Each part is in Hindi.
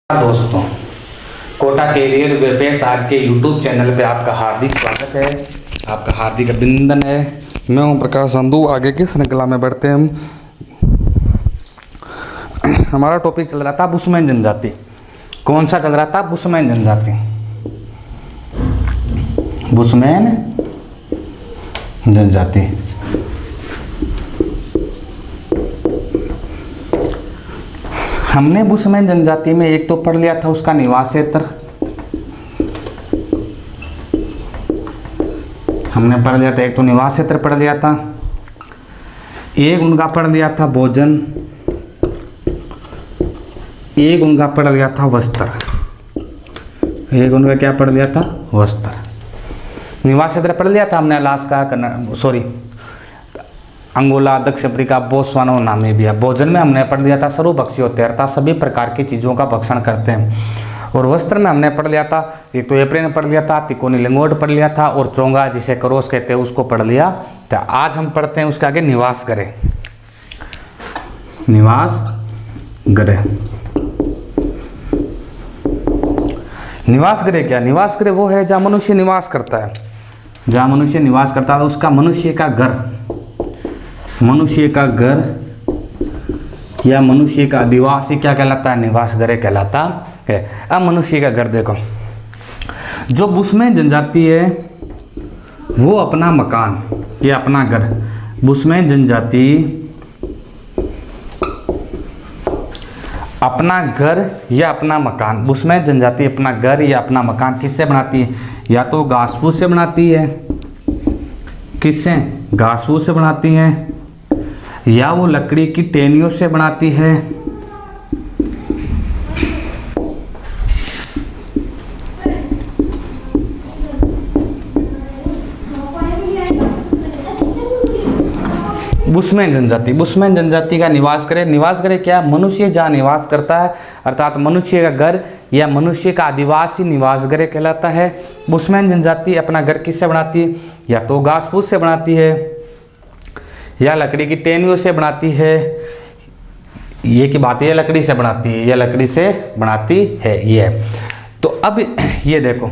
दोस्तों, कोटा कैरियर वेबसाइट आज के यूट्यूब चैनल पे आपका हार्दिक स्वागत है, आपका हार्दिक अभिनंदन है। मैं हूं प्रकाश संधू। आगे की श्रृंखला में बढ़ते हैं हम। हमारा टॉपिक चल रहा था बुशमैन जनजाति। कौन सा चल रहा था? बुशमैन जनजाति। बुशमैन जनजाति। हमने बुशमैन जनजाति में एक तो पढ़ लिया था उसका निवास क्षेत्र, हमने पढ़ लिया था एक तो निवास क्षेत्र पढ़ लिया था, एक उनका पढ़ लिया था भोजन, एक उनका पढ़ लिया था वस्त्र, एक उनका क्या पढ़ लिया था? वस्त्र। निवास क्षेत्र पढ़ लिया था हमने अलास्का, अंगोला, दक्षिण अफ्रीका, बोत्सवाना और नामीबिया। भोजन में हमने पढ़ लिया था सर्वभक्षी होते हैं, अर्थात सभी प्रकार की चीज़ों का भक्षण करते हैं। और वस्त्र में हमने पढ़ लिया था एक तो एप्रिल ने पढ़ लिया था, तिकोनी लिंगोट पढ़ लिया था और चोंगा जिसे करोस कहते हैं उसको पढ़ लिया था। आज हम पढ़ते हैं उसके आगे निवास गृह। निवास गृह। निवास गृह क्या? निवास गृह वो है जहाँ मनुष्य निवास करता है, जहाँ मनुष्य निवास करता है उसका मनुष्य का घर, मनुष्य का घर या मनुष्य का आदिवासी क्या कहलाता है? निवास गृह कहलाता है। अब मनुष्य का घर देखो, जो बुशमैन जनजाति है वो अपना मकान या अपना घर, बुशमैन जनजाति अपना घर या अपना मकान, बुशमैन जनजाति अपना घर या अपना मकान किससे बनाती है? या तो घास फूस से बनाती है, किससे? घास फूस से बनाती है, या वो लकड़ी की टहनियों से बनाती है, बुशमैन जनजाति। बुशमैन जनजाति का निवास गृह। निवास गृह क्या? मनुष्य जहाँ निवास करता है, अर्थात मनुष्य का घर या मनुष्य का आदिवासी निवास गृह कहलाता है। बुशमैन जनजाति अपना घर किससे बनाती है? या तो घास फूस से बनाती है या लकड़ी की टहनियों से बनाती है। ये की बात है, लकड़ी से बनाती है या लकड़ी से बनाती है ये। तो अब ये देखो,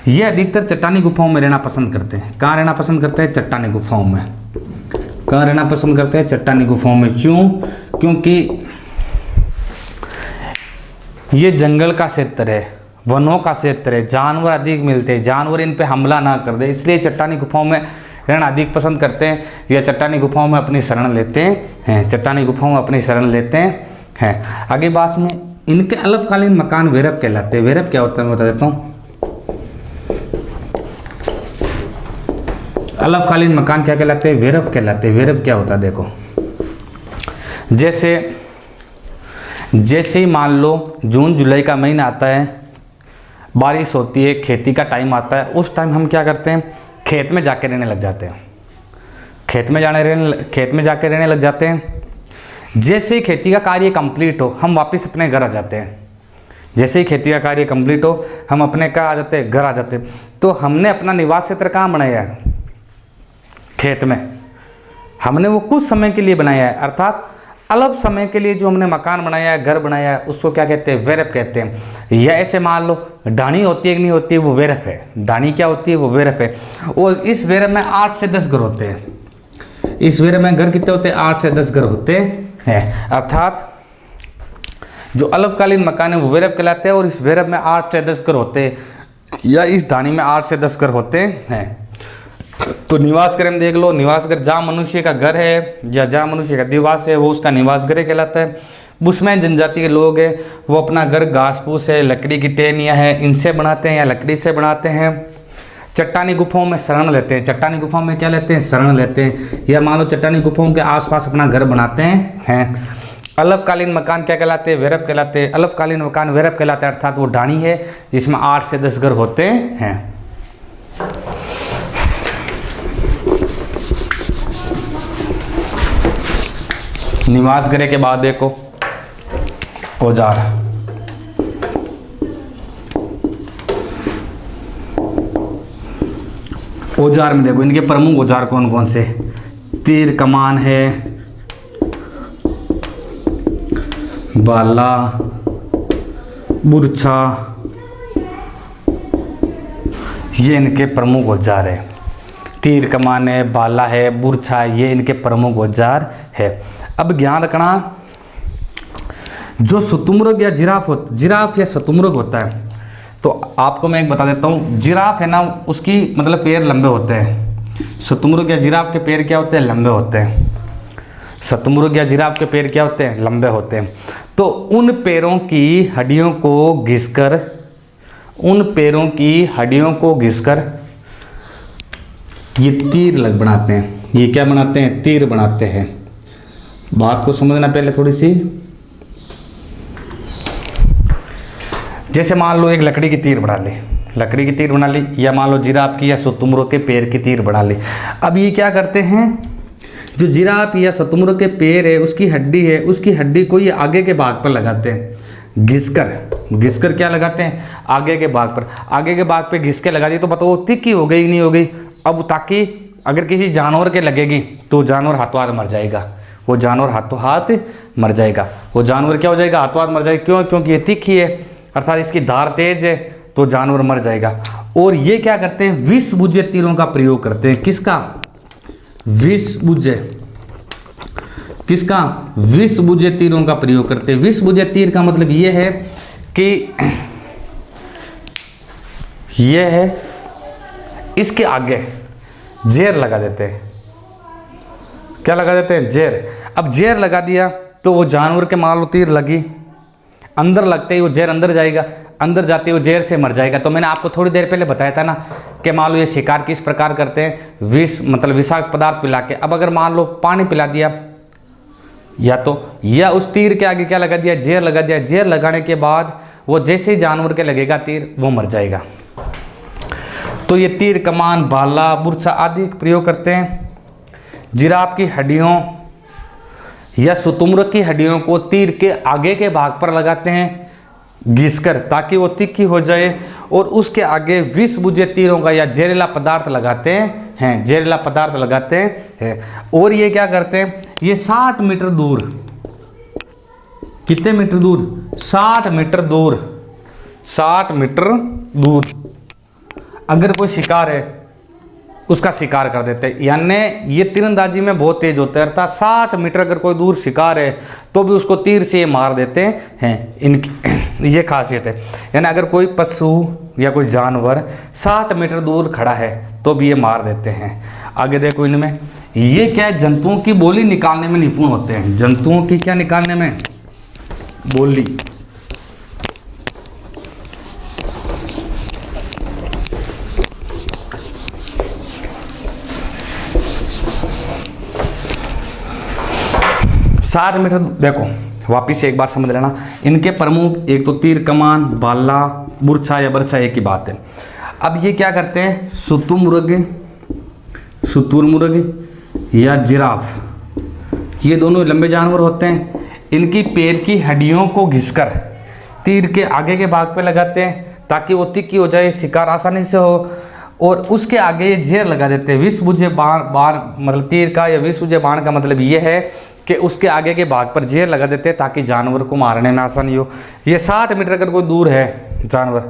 ये अधिकतर चट्टानी गुफाओं में रहना पसंद करते हैं। कहाँ रहना पसंद करते हैं? चट्टानी गुफाओं में। कहाँ रहना पसंद करते हैं? चट्टानी गुफाओं में। क्यों? क्योंकि ये जंगल का क्षेत्र है, वनों का क्षेत्र है, जानवर अधिक मिलते हैं, जानवर इन पे हमला ना कर दे, इसलिए चट्टानी गुफाओं में रहना अधिक पसंद करते हैं या चट्टानी गुफाओं में अपनी शरण लेते हैं। चट्टानी गुफाओं में अपनी शरण लेते हैं। आगे बात में इनके अल्पकालीन मकान वैरव कहलाते हैं। वैरव क्या होता है मैं बता देता हूँ। अल्पकालीन मकान क्या कहलाते हैं? वैरव कहलाते हैं। वैरव क्या होता है देखो, जैसे ही मान लो जून जुलाई का महीना आता है, बारिश होती है, खेती का टाइम आता है, उस टाइम हम क्या करते हैं? खेत में जाके रहने लग जाते हैं। खेत में जाके रहने लग जाते हैं। जैसे ही खेती का कार्य कंप्लीट हो हम वापस अपने घर आ जाते हैं। जैसे ही खेती का कार्य कंप्लीट हो हम अपने कहाँ आ जाते हैं? घर आ जाते हैं। तो हमने अपना निवास क्षेत्र कहाँ बनाया है? खेत में। हमने वो कुछ समय के लिए बनाया है, अर्थात अल्प समय के लिए जो हमने मकान बनाया है, घर बनाया है, उसको क्या कहते हैं? वैरव कहते हैं। या ऐसे मान लो ढाणी होती है कि नहीं होती है? वो वैरव है। ढाणी क्या होती है? वो वैरव है। और इस वैरव में 8 से 10 घर होते हैं। इस वैरव में घर कितने होते हैं? 8 से 10 घर होते हैं। अर्थात जो अल्पकालीन मकान है वो वैरव कहलाते हैं और इस वैरव में 8 से 10 घर होते हैं या इस ढाणी में 8 से 10 घर होते हैं। तो निवास गृह में देख लो, निवास गृह जहाँ मनुष्य का घर है या जहाँ मनुष्य का निवास है वो उसका निवास गृह कहलाता है। बुशमैन जनजाति के लोग हैं वो अपना घर घास फूस है, लकड़ी की टहनियाँ हैं, इनसे बनाते हैं या लकड़ी से बनाते हैं। चट्टानी गुफाओं में शरण लेते हैं। चट्टानी गुफाओं में क्या लेते हैं? शरण लेते हैं। या मान लो चट्टानी गुफाओं के आसपास अपना घर बनाते हैं। अल्पकालीन मकान क्या कहलाते हैं? वैरव कहलाते हैं। अल्पकालीन मकान वैरव कहलाते हैं, अर्थात वो ढाणी है जिसमें 8 से 10 घर होते हैं। निवास गृह के बाद देखो औजार। औजार में देखो इनके प्रमुख औजार कौन कौन से? तीर कमान है, भाला, बुरछा, ये इनके प्रमुख औजार है। तीर कमान है, भाला है, बुरछा, ये इनके प्रमुख औजार है। अब ध्यान रखना, जो शुतुरमुर्ग या जिराफ या शुतुरमुर्ग होता है, तो आपको मैं एक बता देता हूँ। जिराफ है ना, उसकी मतलब पैर लंबे होते हैं। शुतुरमुर्ग या जिराफ के पैर क्या होते हैं? लंबे होते हैं। शुतुरमुर्ग या जिराफ के पैर क्या होते हैं? लंबे होते हैं। तो उन पैरों की हड्डियों को घिसकर, उन पैरों की हड्डियों को घिसकर ये तीर बनाते हैं। ये क्या बनाते हैं? तीर बनाते हैं। बात को समझना पहले थोड़ी सी। जैसे मान लो एक लकड़ी की तीर बना ली, लकड़ी की तीर बना ली, या मान लो जिराफ की या शुतुरमुर्ग के पैर की तीर बना ली। अब ये क्या करते हैं, जो जिराफ या शुतुरमुर्ग के पैर है, उसकी हड्डी है, उसकी हड्डी को ये आगे के भाग पर लगाते हैं। घिसकर क्या लगाते हैं? आगे के भाग पर। आगे के भाग पे घिस के लगा दी तो बताओ तिक्की हो गई नहीं हो गई? अब ताकि अगर किसी जानवर के लगेगी तो जानवर हाथों हाथ मर जाएगा। वो जानवर हाथों हाथ मर जाएगा। वो जानवर क्या हो जाएगा? हाथों हाथ मर जाएगा। क्यों? क्योंकि ये तिक्खी है, अर्थात इसकी धार तेज है, तो जानवर मर जाएगा। और ये क्या करते हैं? विष बुझे तीरों का प्रयोग करते हैं। किसका? विष बुझे। किसका? विष बुझे तीरों का प्रयोग करते हैं। विष बुझे तीर का मतलब ये है कि ये है, इसके आगे जेर लगा देते हैं। क्या लगा देते हैं? जेर। अब जेर लगा दिया तो वो जानवर के मान लो तीर लगी, अंदर लगते ही वो जेर अंदर जाएगा, अंदर जाते ही वो जेर से मर जाएगा। तो मैंने आपको थोड़ी देर पहले बताया था ना कि मान लो ये शिकार किस प्रकार करते हैं? विष मतलब विषाक्त पदार्थ पिला के। अब अगर मान लो पानी पिला दिया, या उस तीर के आगे क्या लगा दिया? जेर लगा दिया। जेर लगाने के बाद वो जैसे ही जानवर के लगेगा तीर, वो मर जाएगा। तो ये तीर कमान, भाला, बुरछा आदि प्रयोग करते हैं। जिराफ की हड्डियों या शुतुरमुर्ग की हड्डियों को तीर के आगे के भाग पर लगाते हैं घिसकर, ताकि वो तिक्की हो जाए। और उसके आगे विष बुझे तीरों का या जहरीला पदार्थ लगाते हैं, जहरीला पदार्थ लगाते हैं। और ये क्या करते हैं? ये 60 मीटर दूर, कितने मीटर दूर? 60 मीटर दूर, 60 मीटर दूर अगर कोई शिकार है उसका शिकार कर देते हैं। यानी ये तीरंदाजी में बहुत तेज होते हैं, अर्थात 60 मीटर अगर कोई दूर शिकार है तो भी उसको तीर से मार देते हैं। इनकी ये खासियत है। यानी अगर कोई पशु या कोई जानवर 60 मीटर दूर खड़ा है तो भी ये मार देते हैं। आगे देखो इनमें, ये क्या है? जंतुओं की बोली निकालने में निपुण होते हैं। जंतुओं की क्या निकालने में? बोली। साठ मीटर। देखो वापिस एक बार समझ लेना, इनके प्रमुख एक तो तीर कमान, भाला, बुरछा या बरछा, एक ही बात है। अब ये क्या करते हैं? शुतुरमुर्ग या जिराफ, ये दोनों लंबे जानवर होते हैं। इनकी पैर की हड्डियों को घिसकर तीर के आगे के भाग पे लगाते हैं ताकि वो तिक्की हो जाए, शिकार आसानी से हो। और उसके आगे ये जेर लगा देते हैं। विष बुझे बाण मतलब तीर का या विष बुझे बाण का मतलब ये है कि उसके आगे के भाग पर जेर लगा देते हैं ताकि जानवर को मारने में आसानी हो। ये 60 मीटर अगर कोई दूर है जानवर,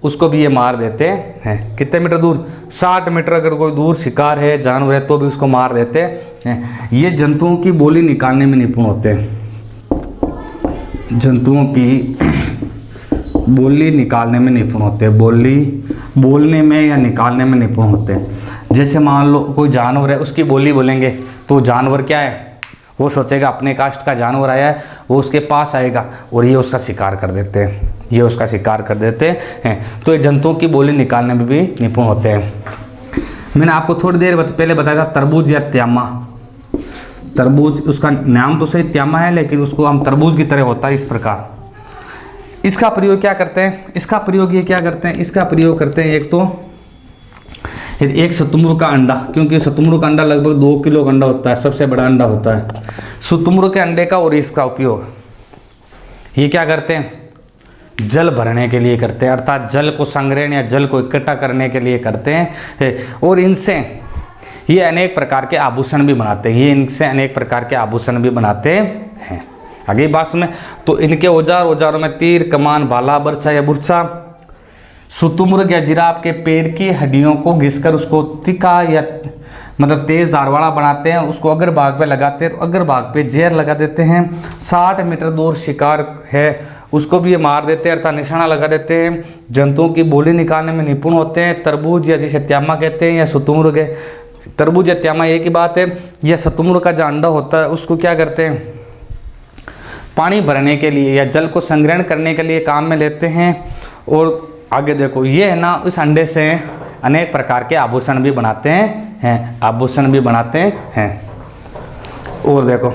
उसको भी ये मार देते हैं। कितने मीटर दूर? 60 मीटर अगर कोई दूर शिकार है, जानवर है, तो भी उसको मार देते हैं। ये जंतुओं की बोली निकालने में निपुण होते हैं। जंतुओं की बोली निकालने में निपुण होते हैं। बोली बोलने में या निकालने में निपुण होते हैं। जैसे मान लो कोई जानवर है, उसकी बोली बोलेंगे तो जानवर क्या है? वो सोचेगा अपने कास्ट का जानवर आया है, वो उसके पास आएगा और ये उसका शिकार कर देते हैं, ये उसका शिकार कर देते हैं। तो ये जंतुओं की बोली निकालने में भी निपुण होते हैं। मैंने आपको थोड़ी देर पहले बताया था तरबूज या त्यामा। तरबूज, उसका नाम तो सही त्यामा है, लेकिन उसको हम तरबूज की तरह होता है इस प्रकार। इसका प्रयोग क्या करते हैं? इसका प्रयोग ये क्या करते हैं? इसका प्रयोग करते हैं एक तो एक शुतुरमुर्ग का अंडा, क्योंकि शुतुरमुर्ग का अंडा लगभग 2 किलो का अंडा होता है, सबसे बड़ा अंडा होता है शुतुरमुर्ग के अंडे का। और इसका उपयोग ये क्या करते हैं? जल भरने के लिए करते हैं, अर्थात जल को संग्रहण या जल को इकट्ठा करने के लिए करते हैं। और इनसे ये अनेक प्रकार के आभूषण भी बनाते हैं। ये इनसे अनेक प्रकार के आभूषण भी बनाते हैं। आगे बात में तो इनके औजारों में तीर, कमान, भाला, बर्छा या बुर्छा, शुतुरमुर्ग या जिराफ के पेड़ की हड्डियों को घिसकर उसको तीखा या मतलब तेज धार वाला बनाते हैं, उसको अग्रभाग पे लगाते हैं, अग्रभाग पे जहर लगा देते हैं। 60 मीटर दूर शिकार है उसको भी ये मार देते हैं अर्थात निशाना लगा देते हैं। जंतुओं की बोली निकालने में निपुण होते हैं। तरबूज या जिसे त्यामा कहते हैं या शुतुरमुर्ग है, तरबूज या त्यामा एक ही बात है। यह शुतुरमुर्ग का जो अंडा होता है उसको क्या करते हैं, पानी भरने के लिए या जल को संग्रहण करने के लिए काम में लेते हैं। और आगे देखो ये है ना, इस अंडे से अनेक प्रकार के आभूषण भी बनाते हैं, आभूषण भी बनाते हैं। और देखो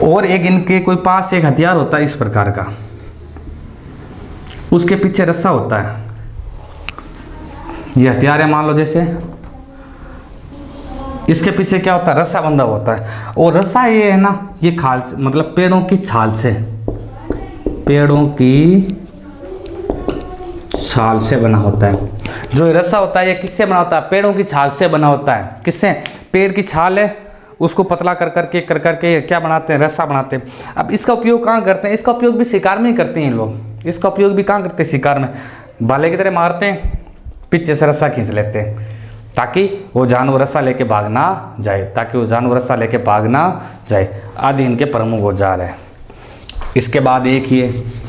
और एक इनके कोई पास एक हथियार होता है इस प्रकार का, उसके पीछे रस्सा होता है। ये हथियार है मान लो, जैसे इसके पीछे क्या होता है, रस्सा बंधा होता है। और रस्सा ये है ना, ये खाल से मतलब पेड़ों की छाल से, पेड़ों की छाल से बना होता है। जो ये रस्सा होता है ये किससे बना होता है, पेड़ों की छाल से बना होता है। किससे, पेड़ की छाल है उसको पतला कर करके क्या बनाते हैं, रस्सा बनाते हैं। अब इसका उपयोग कहाँ करते हैं, इसका उपयोग भी शिकार में ही करते हैं लोग। इसका उपयोग भी कहाँ करते हैं, शिकार में। भाले की तरह मारते हैं, पीछे से रस्सा खींच लेते हैं ताकि वो जानवर रस्सा लेके भाग ना जाए, ताकि वो जानवर रस्सा लेके भाग ना जाए। आदि इनके प्रमुख औजार है। इसके बाद एक ही है,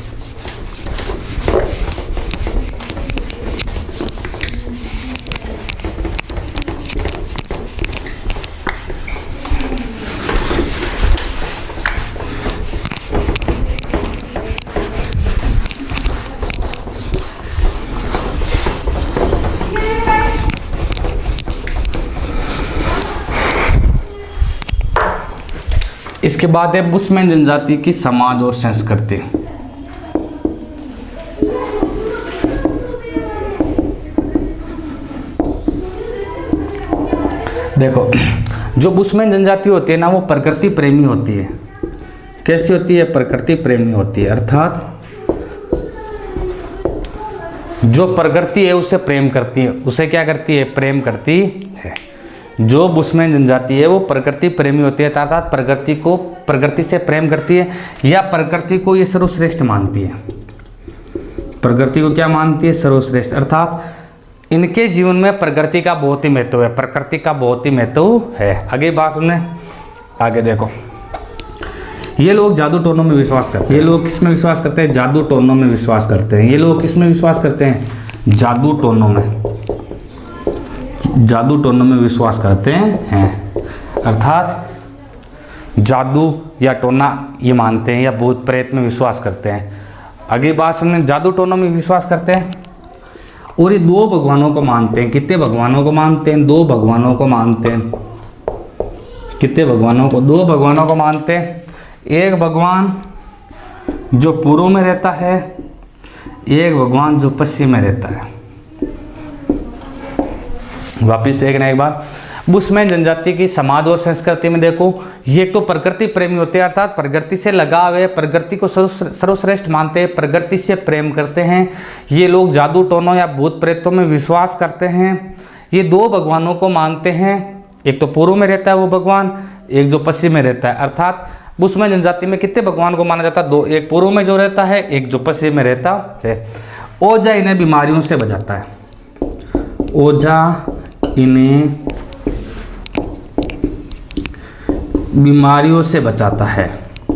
इसके बाद है बुशमैन जनजाति की समाज और संस्कृति। देखो जो बुशमैन जनजाति होती है ना, वो प्रकृति प्रेमी होती है। कैसी होती है, प्रकृति प्रेमी होती है। अर्थात जो प्रकृति है उससे प्रेम करती है, उसे क्या करती है, प्रेम करती है। जो बुशमैन जनजाति है वो प्रकृति प्रेमी होती है, अर्थात प्रकृति से प्रेम करती है या प्रकृति को ये सर्वश्रेष्ठ मानती है। प्रकृति को क्या मानती है, सर्वश्रेष्ठ। अर्थात इनके जीवन में प्रकृति का बहुत ही महत्व है, प्रकृति का बहुत ही महत्व है। आगे बात सुनने, आगे देखो। ये लोग जादू टोनों में विश्वास करते हैं। ये लोग किसमें विश्वास करते हैं, जादू टोनों में विश्वास करते हैं। ये लोग किसमें विश्वास करते हैं, जादू टोनों में, जादू टोनों में विश्वास करते हैं। अर्थात जादू या टोना ये मानते हैं या भूत प्रेत में विश्वास करते हैं। अगली बात समझे, जादू टोनों में विश्वास करते हैं और ये 2 भगवानों को मानते हैं। कितने भगवानों को मानते हैं, 2 भगवानों को मानते हैं। कितने भगवानों को, 2 भगवानों को मानते हैं। एक भगवान जो पूर्व में रहता है, एक भगवान जो पश्चिम में रहता है। वापिस देखना एक बार, बुशमैन जनजाति की समाज और संस्कृति में देखो, ये तो प्रकृति प्रेमी होते हैं, अर्थात प्रकृति से लगाव है, प्रकृति को सर्वश्रेष्ठ मानते हैं, प्रकृति से प्रेम करते हैं। ये लोग जादू टोनों या भूत प्रेतों में विश्वास करते हैं। ये 2 भगवानों को मानते हैं, एक तो पूर्व में रहता है वो भगवान, एक जो पश्चिम में रहता है। अर्थात बुशमैन जनजाति में कितने भगवान को माना जाता है, 2, एक पूर्व में जो रहता है, एक जो पश्चिम में रहता है। ओझा इन्हें बीमारियों से बचाता है। ओझा इन्हें बीमारियों से बचाता है।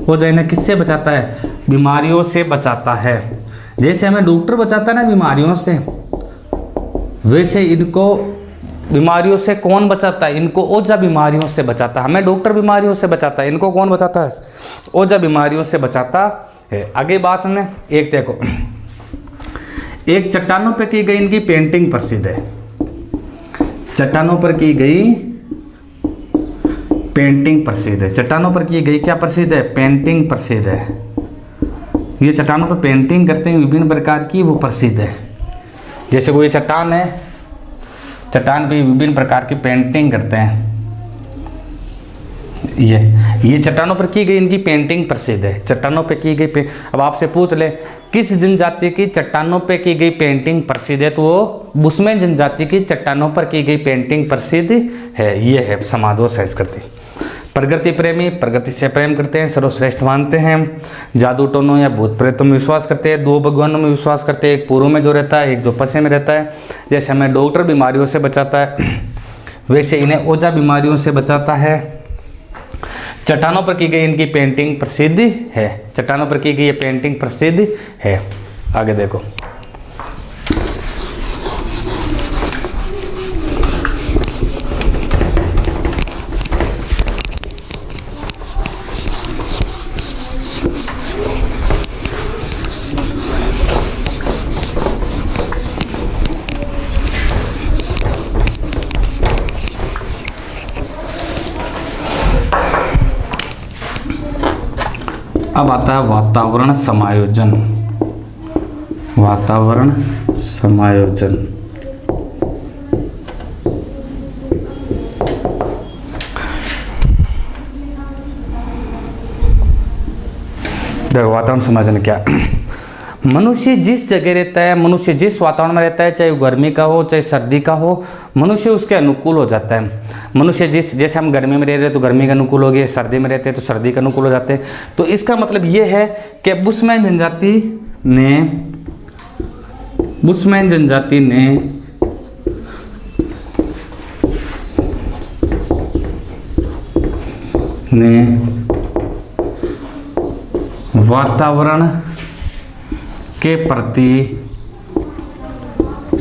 ओझा इन्हें किससे बचाता है, बीमारियों से बचाता है। जैसे हमें डॉक्टर बचाता है ना बीमारियों से, वैसे इनको बीमारियों से कौन बचाता है, इनको ओझा बीमारियों से बचाता है। हमें डॉक्टर बीमारियों से बचाता है, इनको कौन बचाता है, ओझा बीमारियों से बचाता है। आगे बात सुनने, एक देखो, एक चट्टानों पर की गई इनकी पेंटिंग प्रसिद्ध है। चट्टानों पर की गई पेंटिंग प्रसिद्ध है। चट्टानों पर की गई क्या प्रसिद्ध है, पेंटिंग प्रसिद्ध है। ये चट्टानों पर पेंटिंग करते हैं विभिन्न प्रकार की, वो प्रसिद्ध है। जैसे कोई चट्टान है, चट्टान पे विभिन्न प्रकार की पेंटिंग करते हैं। ये चट्टानों पर की गई इनकी पेंटिंग प्रसिद्ध है। चट्टानों पे की गई अब आपसे पूछ ले किस जनजाति की चट्टानों पे की गई पेंटिंग प्रसिद्ध है, तो वो बुशमैन जनजाति की चट्टानों पर की गई पेंटिंग प्रसिद्ध है। ये है समाज और संस्कृति। प्रकृति प्रेमी, प्रकृति से प्रेम करते हैं, सर्वश्रेष्ठ मानते हैं। जादू टोनों या भूत प्रेतों में विश्वास करते हैं। दो भगवानों में विश्वास करते हैं, एक पूर्व में जो रहता है, एक जो पश्चिम में रहता है। जैसे हमें डॉक्टर बीमारियों से बचाता है, वैसे इन्हें ओझा बीमारियों से बचाता है। चट्टानों पर की गई इनकी पेंटिंग प्रसिद्ध है। चट्टानों पर की गई ये पेंटिंग प्रसिद्ध है। आगे देखो, अब आता है वातावरण समायोजन। वातावरण समायोजन देखो, वातावरण समायोजन क्या? मनुष्य जिस जगह रहता है, मनुष्य जिस वातावरण में रहता है, चाहे वो गर्मी का हो चाहे सर्दी का हो, मनुष्य उसके अनुकूल हो जाता है। मनुष्य जैसे हम गर्मी में रह रहे हैं तो गर्मी के अनुकूल हो गए, सर्दी में रहते हैं तो सर्दी के अनुकूल हो जाते हैं। तो इसका मतलब ये है कि बुशमैन जनजाति ने वातावरण के प्रति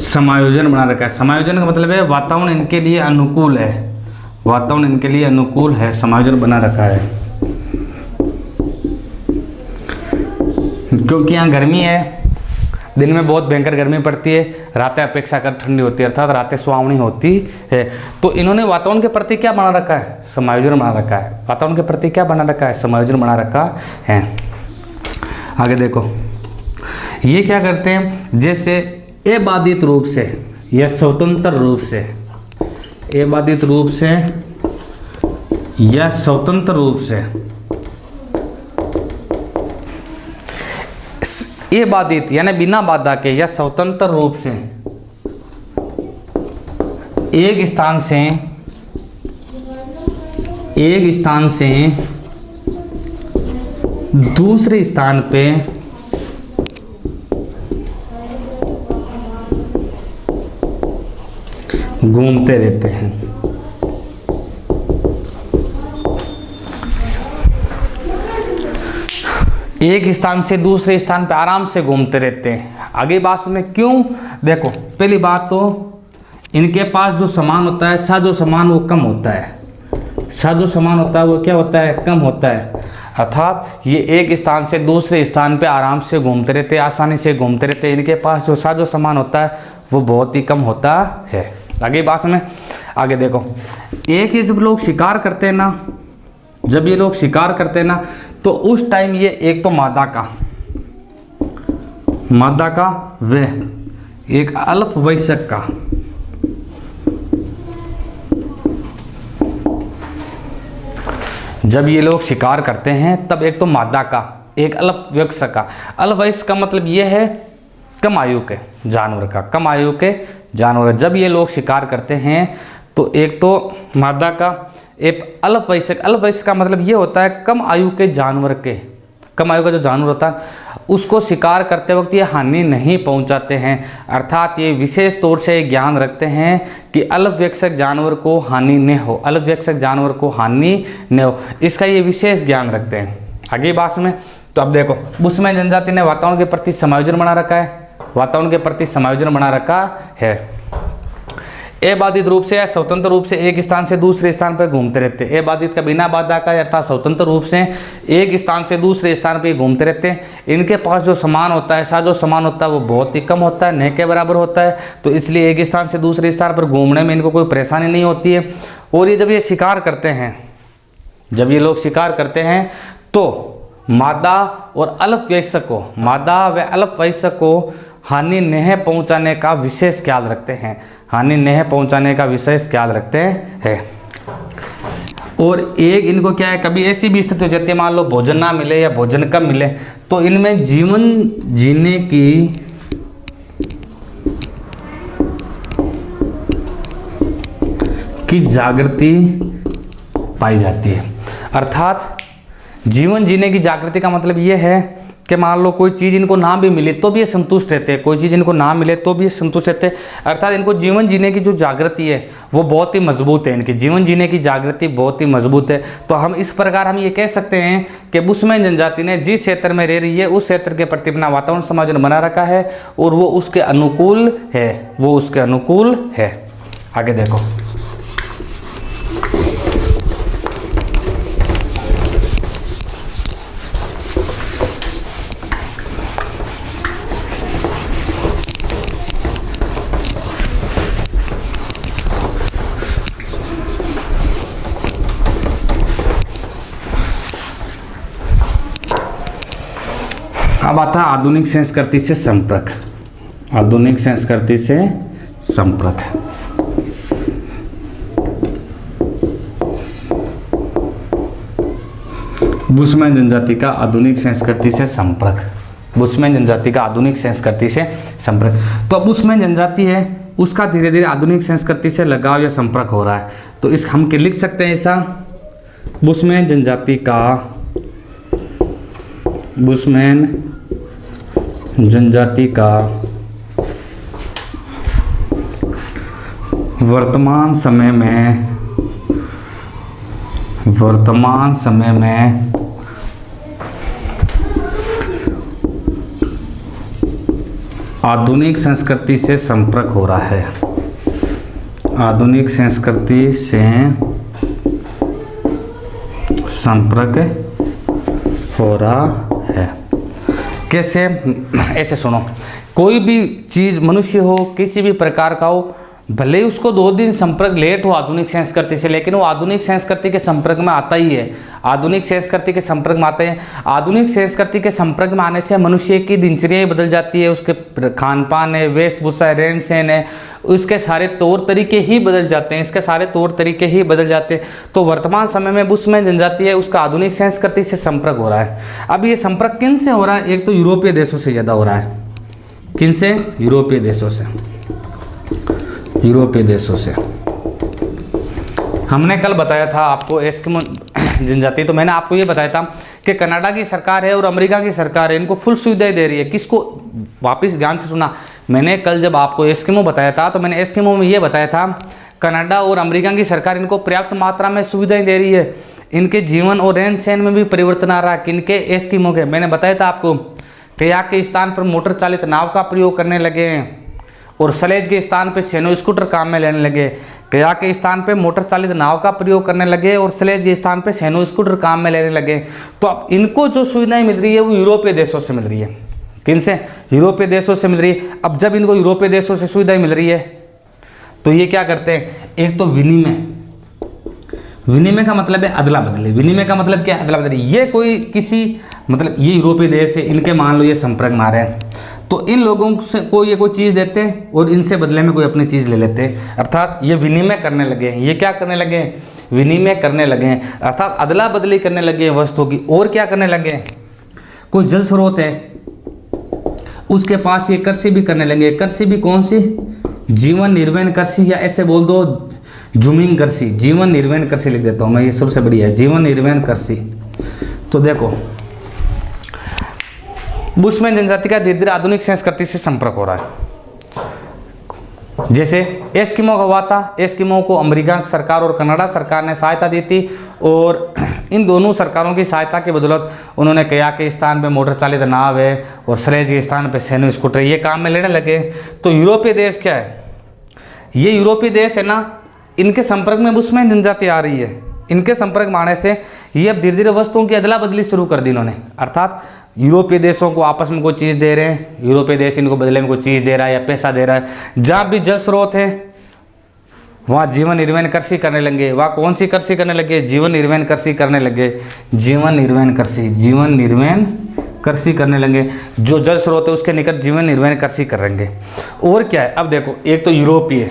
समायोजन बना रखा है। समायोजन का मतलब है वातावरण इनके लिए अनुकूल है, वातावरण इनके लिए अनुकूल है, समायोजन बना रखा है। क्योंकि यहाँ गर्मी है, दिन में बहुत भयंकर गर्मी पड़ती है, रातें अपेक्षाकृत ठंडी होती है, अर्थात रातें सुहावनी होती है। तो इन्होंने वातावरण के प्रति क्या बना रखा है? समायोजन बना रखा है। वातावरण के प्रति क्या बना रखा है? समायोजन बना रखा है। आगे देखो, ये क्या करते हैं? जैसे अबाधित रूप से या स्वतंत्र रूप से, अबाधित रूप से या स्वतंत्र रूप से, अबाधित यानी बिना बाधा के या स्वतंत्र रूप से एक स्थान से दूसरे स्थान पे घूमते रहते हैं। एक स्थान से दूसरे स्थान पे आराम से घूमते रहते हैं। आगे बात में क्यों? देखो, पहली बात तो इनके पास जो सामान होता है, साजो सामान, वो कम होता है। साजो सामान होता है वो क्या होता है? कम होता है। अर्थात ये एक स्थान से दूसरे स्थान पे आराम से घूमते रहते हैं, आसानी से घूमते रहते हैं। इनके पास जो साजो सामान होता है वो बहुत ही कम होता है। आगे बात में आगे देखो, एक ही जब लोग शिकार करते हैं ना, जब ये लोग शिकार करते हैं ना, तो उस टाइम ये एक तो मादा का व एक अल्पवयस्क का, जब ये लोग शिकार करते हैं तब एक तो मादा का, एक अल्पवयस्क का। अल्पवयस्क का मतलब ये है कम आयु के जानवर का, कम आयु के जानवर। जब ये लोग शिकार करते हैं तो एक तो मादा का, एक अल्पवयस्क। अल्पवयस्क का मतलब ये होता है कम आयु के जानवर के, कम आयु का जो जानवर होता है उसको शिकार करते वक्त ये हानि नहीं पहुंचाते हैं। अर्थात ये विशेष तौर से ज्ञान रखते हैं कि अल्पवयस्क जानवर को हानि न हो, अल्पवयस्क जानवर को हानि न हो, इसका ये विशेष ज्ञान रखते हैं। आगे बात में तो अब देखो, बुशमैन जनजाति ने वातावरण के प्रति समायोजन बना रखा है, वातावरण के प्रति समायोजन बना रखा है। अबाधित रूप से या स्वतंत्र रूप से एक स्थान से दूसरे स्थान पर घूमते रहते हैं। अबाधित का बिना बाधा का, अर्थात स्वतंत्र रूप से एक स्थान से दूसरे स्थान पर घूमते रहते हैं। इनके पास जो सामान होता है, साजो सामान होता है वो बहुत ही कम होता है, न के बराबर होता है। तो इसलिए एक स्थान से दूसरे स्थान पर घूमने में इनको कोई परेशानी नहीं होती है। और ये जब ये शिकार करते हैं, जब ये लोग शिकार करते हैं तो मादा और अल्पवयस्क को, मादा व अल्पवयस्क को हानि नहीं पहुंचाने का विशेष ख्याल रखते हैं, हानि नहीं पहुंचाने का विशेष ख्याल रखते हैं। और एक इनको क्या है, कभी ऐसी भी स्थिति हो जाती है, मान लो भोजन ना मिले या भोजन कम मिले, तो इनमें जीवन जीने की जागृति पाई जाती है। अर्थात जीवन जीने की जागृति का मतलब ये है कि मान लो कोई चीज़ इनको ना भी मिले तो भी ये संतुष्ट रहते हैं, कोई चीज़ इनको ना मिले तो भी ये संतुष्ट रहते हैं। अर्थात इनको जीवन जीने की जो जागृति है वो बहुत ही मजबूत है, इनकी जीवन जीने की जागृति बहुत ही मजबूत है। तो हम इस प्रकार हम ये कह सकते हैं कि बुशमैन जनजाति ने जिस क्षेत्र में रह रही है उस क्षेत्र के प्रति अपना वातावरण समाज ने बना रखा है और वो उसके अनुकूल है, वो उसके अनुकूल है। आगे देखो, अब आता है आधुनिक संस्कृति से संपर्क। आधुनिक संस्कृति से संपर्क, बुशमैन जनजाति का आधुनिक संस्कृति से संपर्क, बुशमैन जनजाति का आधुनिक संस्कृति से संपर्क। तो अब बुशमैन जनजाति है उसका धीरे धीरे आधुनिक संस्कृति से लगाव या संपर्क हो रहा है। तो इस हम के लिख सकते हैं ऐसा, बुशमैन जनजाति का, बुशमैन जनजाति का वर्तमान समय में आधुनिक संस्कृति से संपर्क हो रहा है, आधुनिक संस्कृति से संपर्क हो रहा है। कैसे? ऐसे सुनो, कोई भी चीज़ मनुष्य हो किसी भी प्रकार का हो, भले ही उसको 2 दिन संपर्क लेट हो आधुनिक संस्कृति से, लेकिन वो आधुनिक संस्कृति के संपर्क में आता ही है, आधुनिक संस्कृति के संपर्क में आते हैं। आधुनिक संस्कृति के संपर्क में आने से मनुष्य की दिनचर्या ही बदल जाती है, उसके खान पान है, वेशभूषा है, रहन सहन है, उसके सारे तौर तरीके ही बदल जाते हैं, इसके सारे तौर तरीके ही बदल जाते हैं। तो वर्तमान समय में बुशमैन जनजाति है उसका आधुनिक संस्कृति से संपर्क हो रहा है। अब ये संपर्क किन से हो रहा है? एक तो यूरोपीय देशों से ज़्यादा हो रहा है। किन से? यूरोपीय देशों से, यूरोपीय देशों से। हमने कल बताया था आपको एस्किमो जनजाति, तो मैंने आपको ये बताया था कि कनाडा की सरकार है और अमेरिका की सरकार है, इनको फुल सुविधाएं दे रही है। किसको? वापस ध्यान से सुना, मैंने कल जब आपको एस्किमो बताया था तो मैंने एस्किमो में ये बताया था कनाडा और अमेरिका की सरकार इनको पर्याप्त मात्रा में सुविधाएं दे रही है, इनके जीवन और रहन सहन में भी परिवर्तन आ रहा है। किनके? एस्किमो के। मैंने बताया था आपको कयाक के स्थान पर मोटर चालित नाव का प्रयोग करने लगे हैं और स्लेज के स्थान पे सैनो स्कूटर काम में लेने लगे। कयाक के स्थान पे मोटर चालित नाव का प्रयोग करने लगे और स्लेज के स्थान पे सैनो स्कूटर काम में लेने लगे। तो अब इनको जो सुविधाएं मिल रही है वो यूरोपीय देशों से मिल रही है। किन से? यूरोपीय देशों से मिल रही है। अब जब इनको यूरोपीय देशों से सुविधाएं मिल रही है तो ये क्या करते हैं? एक तो विनिमय, विनिमय का मतलब है अदला बदली। विनिमय का मतलब क्या है? अदला बदली। ये कोई किसी मतलब ये यूरोपीय देश है, इनके मान लो ये संपर्क में आ रहे हैं, तो इन लोगों से को ये कोई चीज़ देते हैं और इनसे बदले में कोई अपनी चीज़ ले लेते हैं, अर्थात ये विनिमय करने लगे हैं। ये क्या करने लगे हैं? विनिमय करने लगे हैं, अर्थात अदला बदली करने लगे हैं वस्तुओं की। और क्या करने लगे हैं? कोई जल स्रोत है उसके पास ये कृषि भी करने लगे। कृषि भी कौन सी? जीवन निर्वहन कृषि, या ऐसे बोल दो जूमिंग कृषि, जीवन निर्वहन कृषि लिख देता हूँ मैं, ये सबसे बढ़िया है जीवन निर्वहन कृषि। तो देखो बुशमैन जनजाति का धीरे धीरे आधुनिक संस्कृति से संपर्क हो रहा है। जैसे एस्किमो का हुआ था, एस्किमो को अमेरिका सरकार और कनाडा सरकार ने सहायता दी थी और इन दोनों सरकारों की सहायता की बदौलत उन्होंने कयाक के स्थान पे मोटर चालित नाव है और स्लेज के स्थान पे सैनो स्कूटर ये काम में लेने लगे। तो यूरोपीय देश क्या है? ये यूरोपीय देश है ना, इनके संपर्क में बुशमैन जनजाति आ रही है। इनके संपर्क में आने से ये अब धीरे धीरे वस्तुओं की अदला बदली शुरू कर दी इन्होंने, अर्थात यूरोपीय देशों को आपस में कोई चीज़ दे रहे हैं, यूरोपीय देश इनको बदले में कोई चीज़ दे रहा है या पैसा दे रहा है। जहाँ भी जल स्रोत है वहाँ जीवन निर्वहन कृषि करने लगे। वहाँ कौन सी कृषि करने लगे? जीवन निर्वहन कृषि करने लगे। जीवन निर्वहन कृषि, जीवन निर्वहन कृषि करने लगे। जो जल स्रोत है उसके निकट जीवन निर्वहन कृषि करेंगे। और क्या है? अब देखो, एक तो यूरोपीय,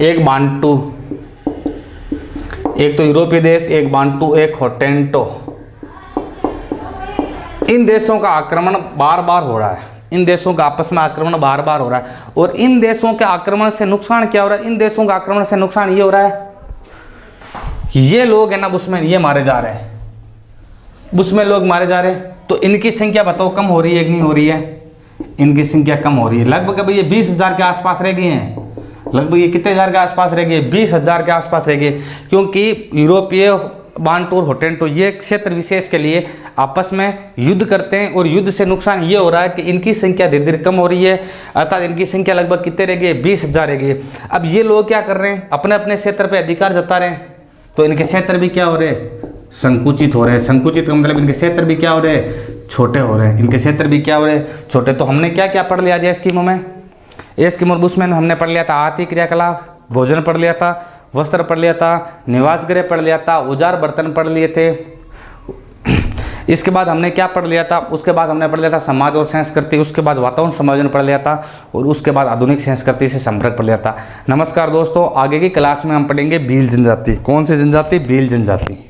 एक बांटू, एक तो यूरोपीय देश, एक बांटू, एक होटेंटो। इन देशों का आक्रमण बार बार हो रहा है, इन देशों का आपस में आक्रमण बार बार हो रहा है। और इन देशों के आक्रमण से नुकसान क्या हो रहा है? इन देशों का आक्रमण से नुकसान ये हो रहा है, ये लोग है ना बुशमैन, ये मारे जा रहे हैं, बुशमैन लोग मारे जा रहे हैं, तो इनकी संख्या बताओ कम हो रही है कि नहीं हो रही है? इनकी संख्या कम हो रही है। लगभग अभी ये 20,000 के आसपास रह गए हैं। लगभग ये कितने हज़ार के आसपास रह गए? 20,000 के आसपास रह गए, क्योंकि यूरोपीय बानटूर होटेंटो ये क्षेत्र विशेष के लिए आपस में युद्ध करते हैं, और युद्ध से नुकसान ये हो रहा है कि इनकी संख्या धीरे धीरे कम हो रही है, अर्थात इनकी संख्या लगभग कितने रह गए? 20,000 रह गए। अब ये लोग क्या कर रहे हैं? अपने अपने क्षेत्र पे अधिकार जता रहे हैं, तो इनके क्षेत्र भी क्या हो रहे हैं? संकुचित हो रहे हैं। संकुचित का मतलब इनके क्षेत्र भी क्या हो रहे हैं? छोटे हो रहे हैं। इनके क्षेत्र भी क्या हो रहे हैं? छोटे। तो हमने क्या क्या पढ़ लिया आज स्कीमों में? स्कीम और बुशमैन हमने पढ़ लिया था आर्थिक क्रियाकलाप, भोजन पढ़ लिया था, वस्त्र पढ़ लिया था, निवास गृह पढ़ लिया था, औजार बर्तन पढ़ लिए थे। इसके बाद हमने क्या पढ़ लिया था? उसके बाद हमने पढ़ लिया था समाज और संस्कृति, उसके बाद वातावरण समायोजन पढ़ लिया था, और उसके बाद आधुनिक संस्कृति से संपर्क पढ़ लिया था। नमस्कार दोस्तों, आगे की क्लास में हम पढ़ेंगे भील जनजाति। कौन सी जनजाति? भील जनजाति।